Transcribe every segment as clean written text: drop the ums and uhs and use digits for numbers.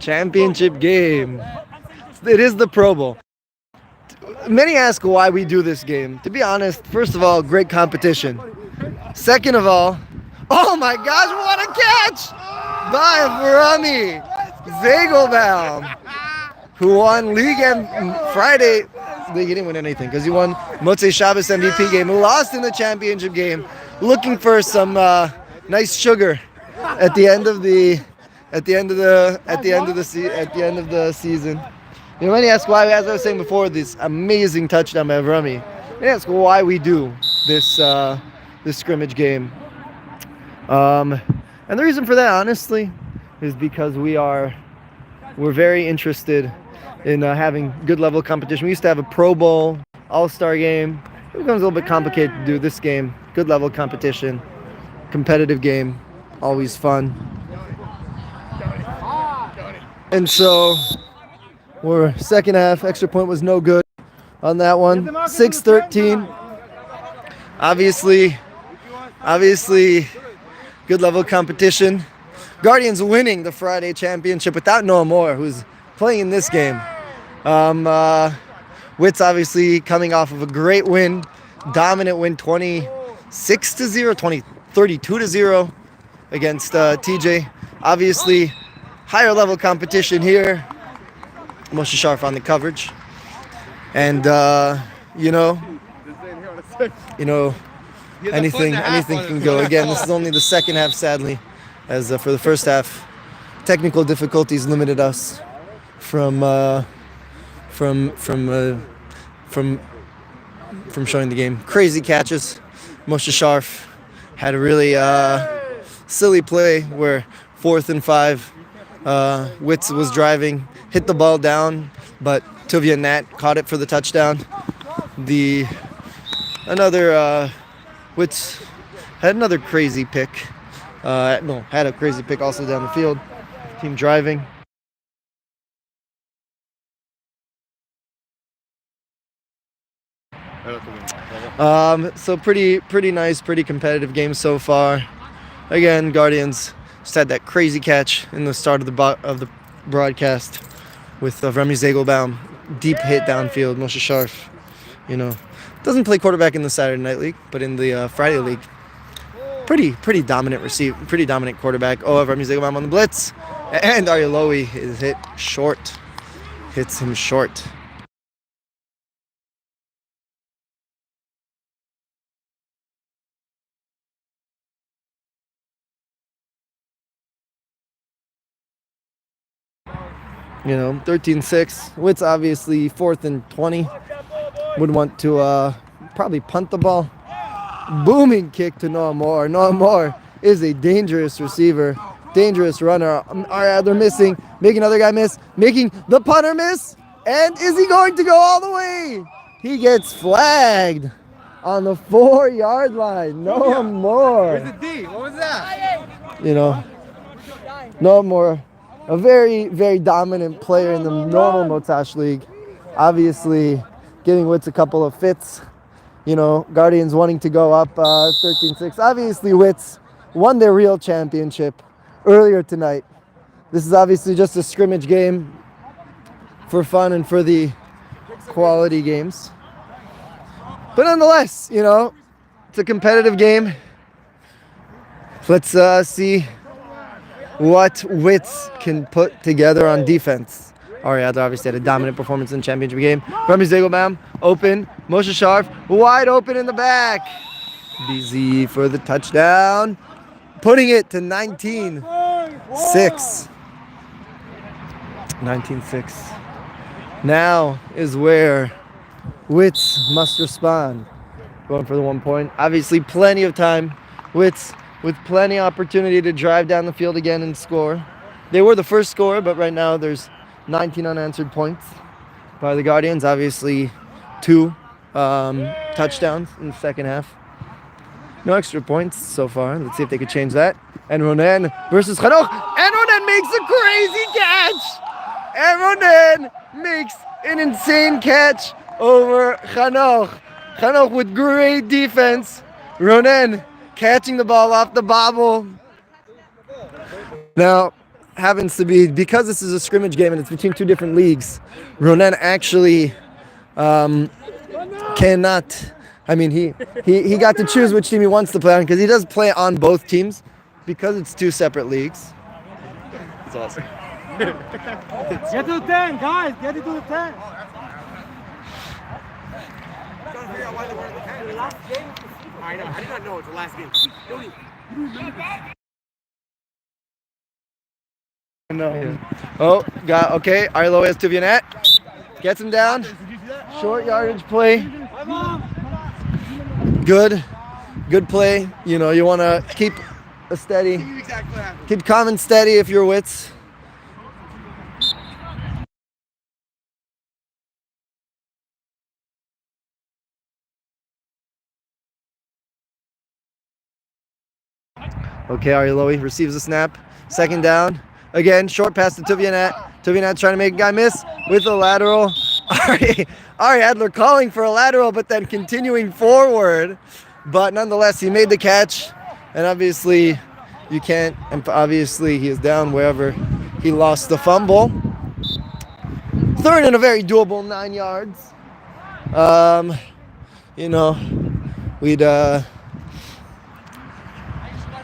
championship game. It is the Pro Bowl. Many ask why we do this game. To be honest, first of all, great competition. Second of all, oh my gosh, what a catch by Rami Zegelbaum, who won League and Friday. He didn't win anything because he won Motzash Shabbos MVP game. Who lost in the championship game, looking for some nice sugar at the end of the season. You know, when you ask why, as I was saying before, this amazing touchdown by Rami, they ask why we do this scrimmage game. And the reason for that, honestly, is because we're very interested in having good level competition. We used to have a Pro Bowl, All-Star game. It becomes a little bit complicated to do this game. Good level competition, competitive game, always fun. And so we're second half, extra point was no good on that one. 6-13. Obviously, good level competition. Guardians winning the Friday championship without Noah Moore, who's playing in this game. Wits obviously coming off of a great win, dominant win, 26-0, 32-0 against TJ. Obviously, higher level competition here. Moshe Sharf on the coverage, and anything can go. Again, this is only the second half, sadly, as for the first half, technical difficulties limited us from showing the game. Crazy catches. Moshe Sharf had a really silly play where 4th and 5. Witz was driving, hit the ball down, but Tuvia Nat caught it for the touchdown. Witz had another crazy pick. Had a crazy pick also down the field. Team driving. So pretty nice, pretty competitive game so far. Again, Guardians just had that crazy catch in the start of the broadcast with Rami Zegelbaum, deep hit downfield. Moshe Sharf, doesn't play quarterback in the Saturday Night League, but in the Friday League, pretty dominant pretty dominant quarterback. Rami Zegelbaum on the blitz, and Aryalowi is hits him short. You know, 13-6. Witz obviously 4th and 20. Would want to probably punt the ball. Booming kick to Noah Moore. Noah Moore is a dangerous receiver, dangerous runner. They're missing, making another guy miss, making the punter miss. And is he going to go all the way? He gets flagged on the 4-yard line. Noah Moore. Where's the D? What was that? Noah Moore, a very, very dominant player in the normal Motzash League. Obviously, giving Witz a couple of fits. Guardians wanting to go up 13-6. Obviously, Witz won their real championship earlier tonight. This is obviously just a scrimmage game for fun and for the quality games. But nonetheless, it's a competitive game. Let's see what Witz can put together on defense. Ariadne obviously had a dominant performance in the championship game. Rami Zegelbaum, open. Moshe Sharf, wide open in the back. BZ for the touchdown. Putting it to 19-6. 19-6. Now is where Witz must respond. Going for the 1 point. Obviously plenty of time. Witz with plenty of opportunity to drive down the field again and score. They were the first scorer, but right now there's 19 unanswered points by the Guardians. Obviously 2 touchdowns in the second half. No extra points so far. Let's see if they could change that. And Ronen versus Chanoch. And Ronen makes a crazy catch. And Ronen makes an insane catch over Chanoch. Chanoch with great defense. Ronen catching the ball off the bobble. Now, happens to be, because this is a scrimmage game and it's between two different leagues, Ronen actually cannot. I mean, he got to choose which team he wants to play on because he does play on both teams because it's two separate leagues. It's awesome. Get to the 10, guys. Get it to the 10. Trying to figure out why they weren't the 10. The last game. I know. How do you not know it's the last game? No. Oh, got okay. Arlo has Tuvianet. Gets him down. Short yardage play. Good play. You know, you want to keep a steady, keep calm and steady if you're Wits. Okay, Ariloe receives the snap. Second down. Again, short pass to Tuvianet. Tuvianet trying to make a guy miss with a lateral. Ari Adler calling for a lateral, but then continuing forward. But nonetheless, he made the catch. And obviously, you can't. And obviously, he is down wherever he lost the fumble. Third and a very doable 9 yards. You know, we'd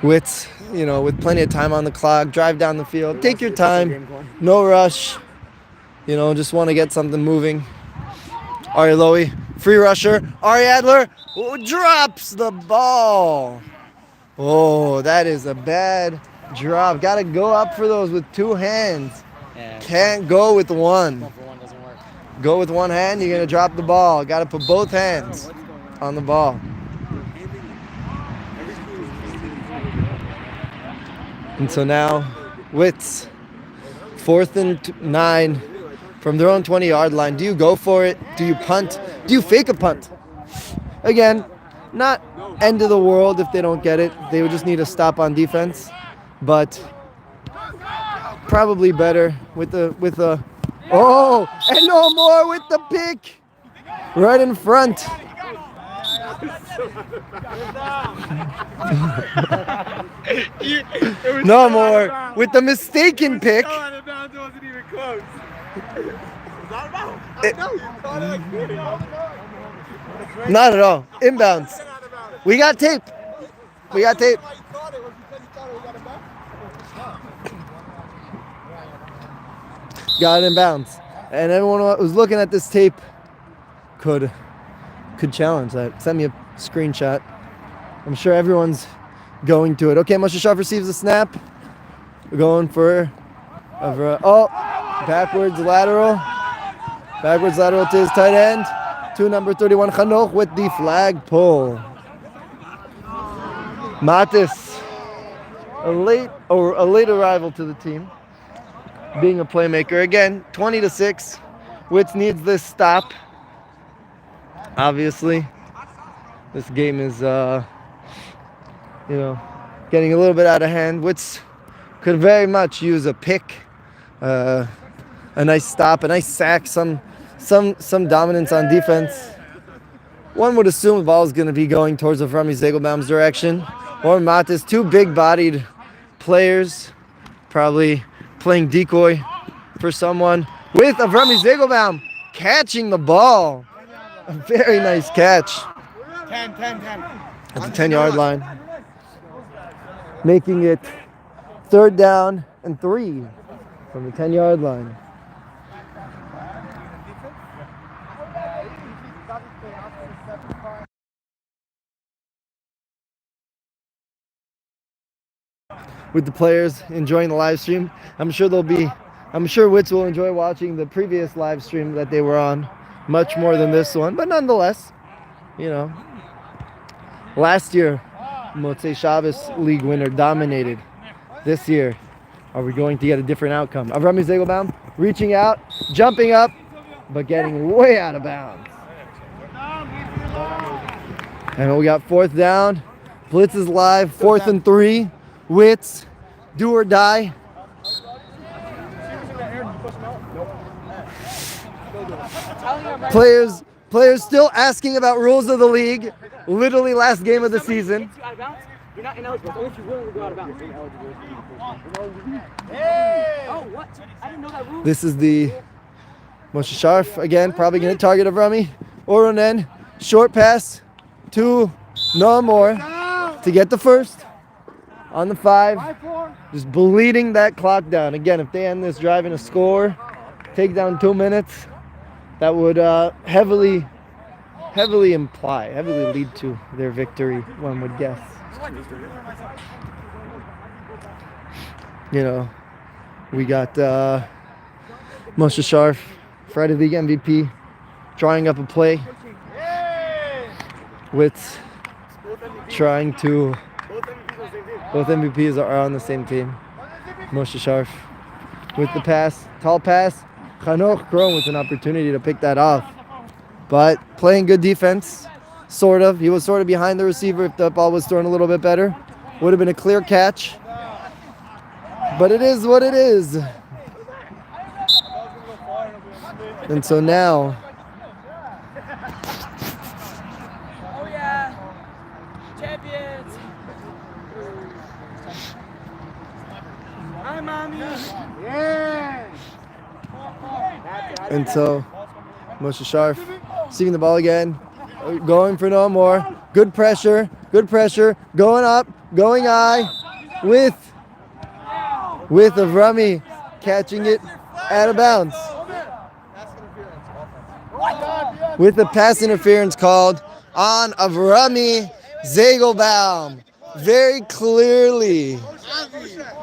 Wits, you know, with plenty of time on the clock, drive down the field, take your time, no rush. You know, just want to get something moving. Ari Lowy, free rusher. Ari Adler drops the ball. Oh, that is a bad drop. Got to go up for those with two hands. Yeah. Can't go with one. One for one doesn't work. Go with one hand, you're going to drop the ball. Got to put both hands on the ball. And so now, Wits, 4th and 9 from their own 20-yard line. Do you go for it? Do you punt? Do you fake a punt? Again, not end of the world if they don't get it. They would just need a stop on defense. But probably better with a oh, and no more with the pick right in front. No more with the mistaken pick. Not at all. Inbounds. We got tape. We got tape. Got it in bounds. And everyone who was looking at this tape could challenge that. Send me a screenshot. I'm sure everyone's going to it. Okay, Motzash receives the snap. We're going for backwards lateral. Backwards lateral to his tight end. To number 31, Chanoch with the flag pull. Matis, a late arrival to the team. Being a playmaker. Again, 20-6. Wits needs this stop. Obviously, this game is, getting a little bit out of hand. Wits could very much use a pick, a nice stop, a nice sack, some dominance on defense. One would assume the ball is going to be going towards Avrami Zegelbaum's direction, or Matis. Two big-bodied players, probably playing decoy for someone, with Avrami Zegelbaum catching the ball. A very nice catch. 10. At the 10-yard line. Making it 3rd down and 3 from the 10-yard line. With the players enjoying the live stream, I'm sure Wits will enjoy watching the previous live stream that they were on much more than this one, but nonetheless, last year Motzei Shabbos League winner dominated. This year, are we going to get a different outcome? Avrami Zegelbaum reaching out, jumping up, but getting way out of bounds. And we got 4th down. Blitz is live, 4th and 3. Wits, do or die. Players still asking about rules of the league. Literally last game of the season. You're not ineligible. So if you're willing to go out of bounds. Oh, what? I didn't know that rule. This is the Moshe Sharf again, probably going to target Avrami. Oronen, short pass to no more to get the first on the 5. Just bleeding that clock down. Again, if they end this drive in a score, take down 2 minutes, that would heavily lead to their victory, one would guess. You know, we got Moshe Sharf, Friday League MVP, drawing up a play with trying to. Both MVPs are on the same team. Moshe Sharf with the pass, tall pass. Chanoch Kron with an opportunity to pick that off, but playing good defense, sort of. He was sort of behind the receiver. If the ball was thrown a little bit better, would have been a clear catch. But it is what it is. And so now, Oh yeah, champions. Hi, mommy. and so Moshe Sharf seeing the ball again, going for no more. Good pressure, going up, going high, with Avrami catching it out of bounds. With the pass interference called on Avrami Zegelbaum. Very clearly.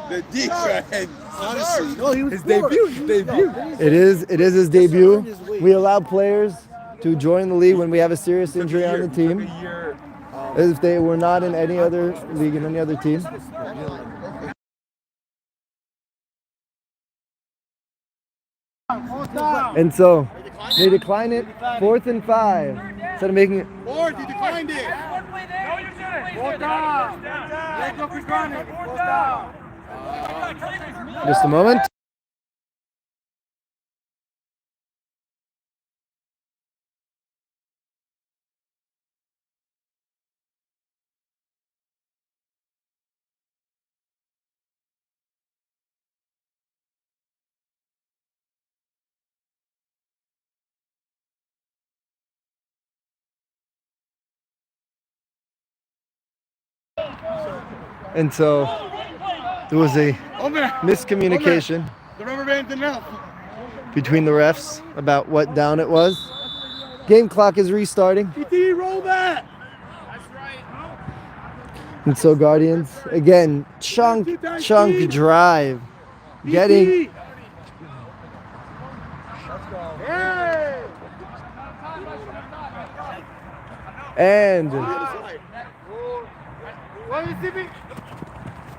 The defense. Honestly, no, his debut. It is his debut. We allow players to join the league when we have a serious injury on the team. As if they were not in any other league, in any other team. And so they decline it, 4th and 5. Instead of making it. Fourth, he declined it. Just a moment. And so there was a miscommunication The rubber band's enough. between the refs about what down it was. Game clock is restarting. PT, roll that. And so Guardians, again, chunk drive. Getting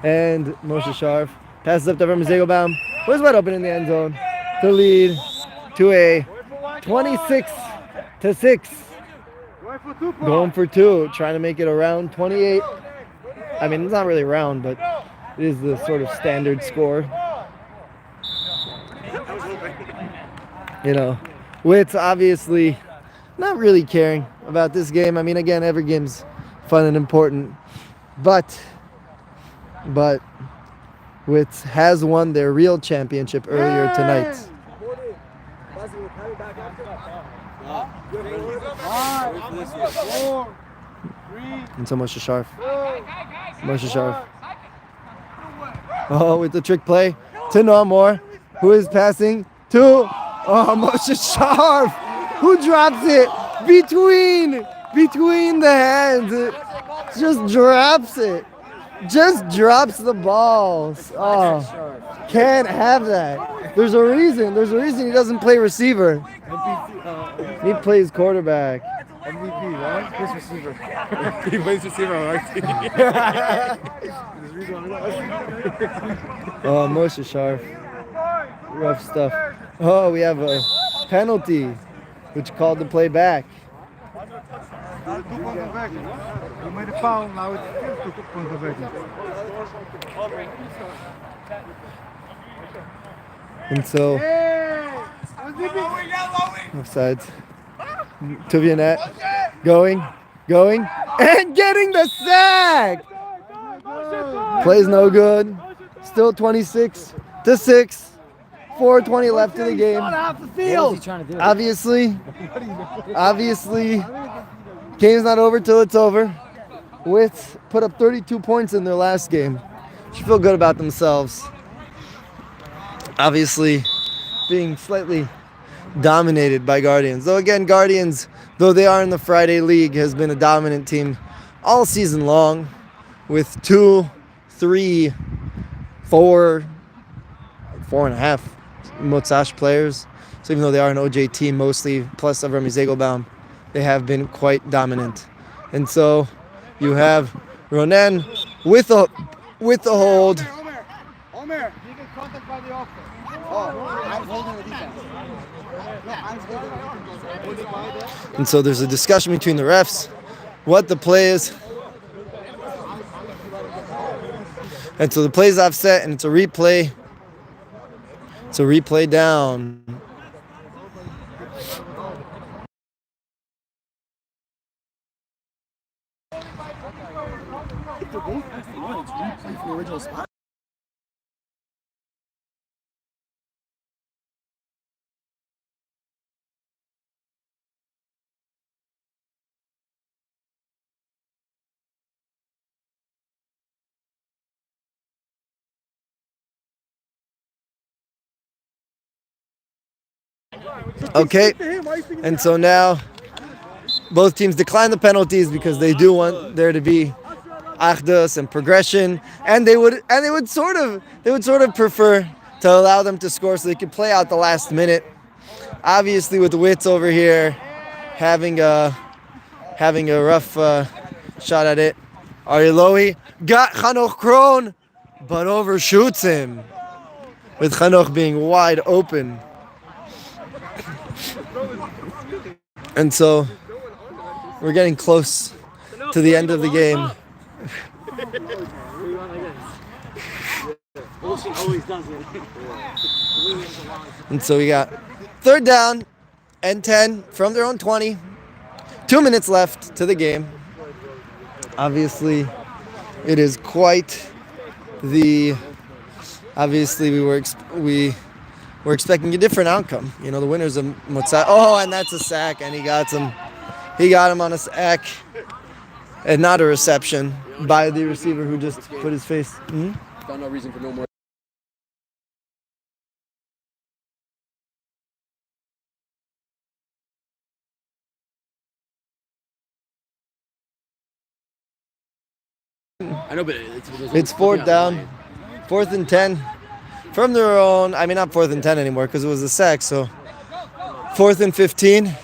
and Moshe Sharf passes up to Avrami Zegelbaum. Was wide open in the end zone to lead to a 26-6. Going for 2, trying to make it around 28. I mean, it's not really round, but it is the sort of standard score. You know, Witt's obviously not really caring about this game. I mean, again, every game's fun and important, but Witz has won their real championship earlier tonight. And so Moshe Sharf. Oh, with the trick play to Nomor, who is passing to Moshe Sharf, who drops it between the hands. Just drops it. Just drops the balls. Oh, can't have that. There's a reason he doesn't play receiver. He plays quarterback. MVP, right? He plays receiver. He plays receiver on our team. Oh, Moshe Sharf. Rough stuff. Oh, we have a penalty, which called the play back. You made a foul, now it's 2 points of action. And so, offsides. Tuvianet going, and getting the sack! Plays no good. Still 26-6. 4:20 left in the game. What was he trying to do? Obviously, game's not over till it's over. Wits put up 32 points in their last game. Should feel good about themselves. Obviously, being slightly dominated by Guardians. Though again, Guardians, though they are in the Friday League, has been a dominant team all season long with 2, 3, 4, 4.5 Motzash players. So even though they are an OJ team mostly, plus Avrami Zegelbaum, they have been quite dominant. And so you have Ronen with a hold. Omer, you get contact by the offer. I'm holding the defense. And so there's a discussion between the refs, what the play is. And so the play's offset, and it's a replay. It's a replay down. Okay, and so now both teams decline the penalties because they do want there to be achdus and progression, and they would sort of prefer to allow them to score so they could play out the last minute. Obviously, with the Wits over here having a rough shot at it, Arilohi got Chanoch Kron, but overshoots him, with Chanoch being wide open. And so we're getting close to the end of the game. And so we got 3rd down and 10 from their own 20. 2 minutes left to the game. Obviously, it is quite the. Obviously, we were expecting a different outcome. You know, the winners of Motzash. Oh, and that's a sack, and he got him on a sack, and not a reception by the receiver who just put his face. Found no reason for no more. I know, but It's 4th down, 4th and 10 from their own. I mean, not 4th and 10 anymore because it was a sack. So 4th and 15.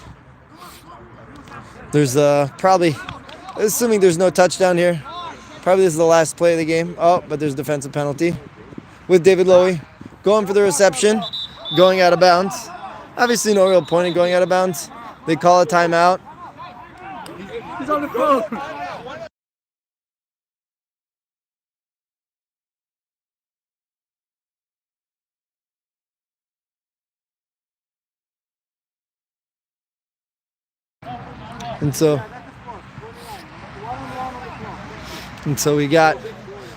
There's probably, assuming there's no touchdown here, probably this is the last play of the game. Oh, but there's defensive penalty with David Lowy going for the reception, going out of bounds. Obviously, no real point in going out of bounds. They call a timeout. He's on the phone. And so we got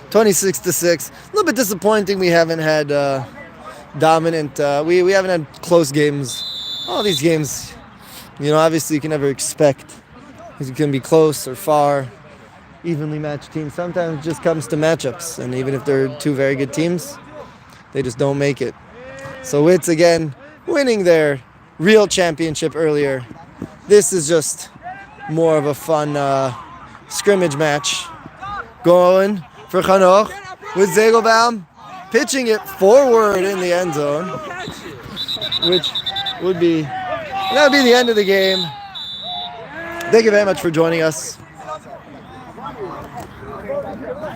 26-6. A little bit disappointing. We haven't had dominant. We haven't had close games. All these games, you know, obviously you can never expect. It can be close or far, evenly matched teams. Sometimes it just comes to matchups, and even if they're two very good teams, they just don't make it. So Wits again winning their real championship earlier. This is just more of a fun scrimmage match. Going for Chanoch with Zegelbaum, pitching it forward in the end zone, which that would be the end of the game. Thank you very much for joining us.